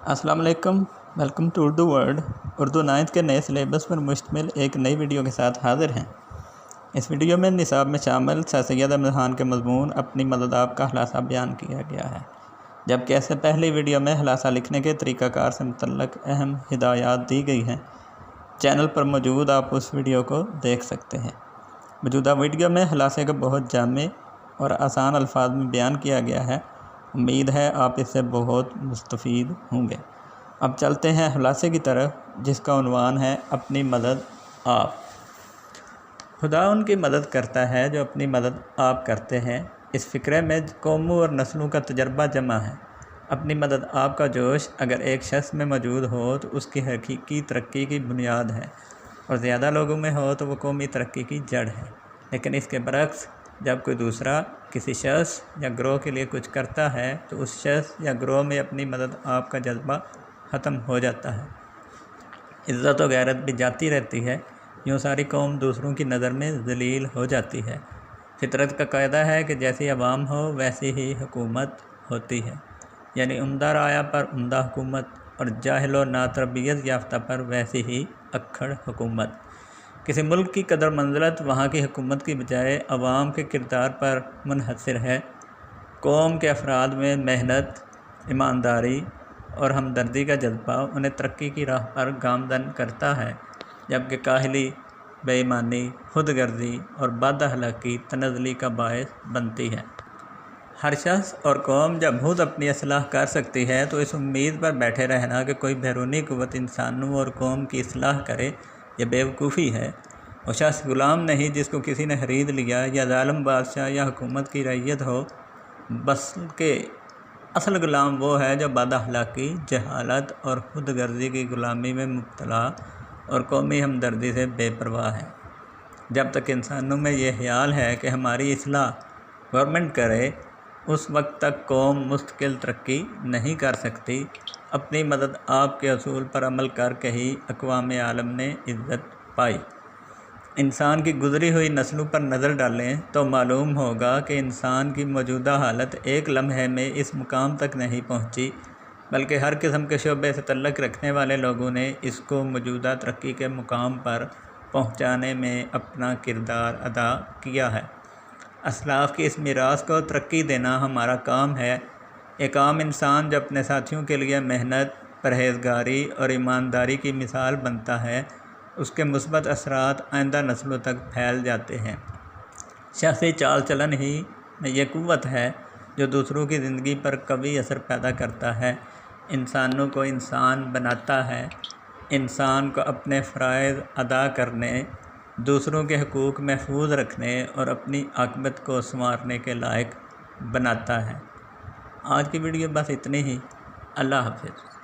السلام علیکم، welcome to Urdu word. Urdu 9th کے نئے سلیبس پر مشتمل ایک نئی ویڈیو کے ساتھ حاضر ہیں۔ اس ویڈیو میں نصاب میں شامل سر سید احمد خان کے مضمون اپنی مدد آپ کا خلاصہ بیان کیا گیا ہے، جبکہ اس سے پہلی ویڈیو میں خلاصہ لکھنے کے طریقہ کار سے متعلق اہم ہدایات دی گئی ہیں۔ چینل پر موجود آپ اس ویڈیو کو دیکھ سکتے ہیں۔ موجودہ ویڈیو میں خلاصے کا بہت جامع اور آسان الفاظ میں بیان کیا گیا ہے۔ امید ہے آپ اس سے بہت مستفید ہوں گے۔ اب چلتے ہیں خلاصے کی طرف، جس کا عنوان ہے اپنی مدد آپ۔ خدا ان کی مدد کرتا ہے جو اپنی مدد آپ کرتے ہیں۔ اس فقرے میں قوموں اور نسلوں کا تجربہ جمع ہے۔ اپنی مدد آپ کا جوش اگر ایک شخص میں موجود ہو تو اس کی حقیقی ترقی کی بنیاد ہے، اور زیادہ لوگوں میں ہو تو وہ قومی ترقی کی جڑ ہے۔ لیکن اس کے برعکس، جب کوئی دوسرا کسی شخص یا گروہ کے لیے کچھ کرتا ہے تو اس شخص یا گروہ میں اپنی مدد آپ کا جذبہ ختم ہو جاتا ہے۔ عزت و غیرت بھی جاتی رہتی ہے۔ یوں ساری قوم دوسروں کی نظر میں ذلیل ہو جاتی ہے۔ فطرت کا قاعدہ ہے کہ جیسی عوام ہو ویسی ہی حکومت ہوتی ہے، یعنی عمدہ رعایا پر عمدہ حکومت، اور جاہل و ناتربیت یافتہ پر ویسی ہی اکھڑ حکومت۔ کسی ملک کی قدر منزلت وہاں کی حکومت کی بجائے عوام کے کردار پر منحصر ہے۔ قوم کے افراد میں محنت، ایمانداری اور ہمدردی کا جذبہ انہیں ترقی کی راہ پر گامزن کرتا ہے، جبکہ کاہلی، بے ایمانی، خود غرضی اور بد اخلاقی تنزلی کا باعث بنتی ہے۔ ہر شخص اور قوم جب خود اپنی اصلاح کر سکتی ہے تو اس امید پر بیٹھے رہنا کہ کوئی بیرونی قوت انسانوں اور قوم کی اصلاح کرے، یہ بیوقوفی ہے۔ وہ شخص غلام نہیں جس کو کسی نے خرید لیا، یا ظالم بادشاہ یا حکومت کی رعیت ہو، بلکہ اصل غلام وہ ہے جو بد اخلاقی، جہالت اور خود غرضی کی غلامی میں مبتلا اور قومی ہمدردی سے بے پرواہ ہے۔ جب تک انسانوں میں یہ خیال ہے کہ ہماری اصلاح گورنمنٹ کرے، اس وقت تک قوم مستقل ترقی نہیں کر سکتی۔ اپنی مدد آپ کے اصول پر عمل کر کے ہی اقوام عالم نے عزت پائی۔ انسان کی گزری ہوئی نسلوں پر نظر ڈالیں تو معلوم ہوگا کہ انسان کی موجودہ حالت ایک لمحے میں اس مقام تک نہیں پہنچی، بلکہ ہر قسم کے شعبے سے تعلق رکھنے والے لوگوں نے اس کو موجودہ ترقی کے مقام پر پہنچانے میں اپنا کردار ادا کیا ہے۔ اسلاف کی اس میراث کو ترقی دینا ہمارا کام ہے۔ ایک عام انسان جو اپنے ساتھیوں کے لیے محنت، پرہیزگاری اور ایمانداری کی مثال بنتا ہے، اس کے مثبت اثرات آئندہ نسلوں تک پھیل جاتے ہیں۔ شخصی چال چلن ہی میں یہ قوت ہے جو دوسروں کی زندگی پر قوی اثر پیدا کرتا ہے، انسانوں کو انسان بناتا ہے، انسان کو اپنے فرائض ادا کرنے، دوسروں کے حقوق محفوظ رکھنے اور اپنی عاقبت کو سنوارنے کے لائق بناتا ہے۔ آج کی ویڈیو بس اتنی ہی۔ اللہ حافظ۔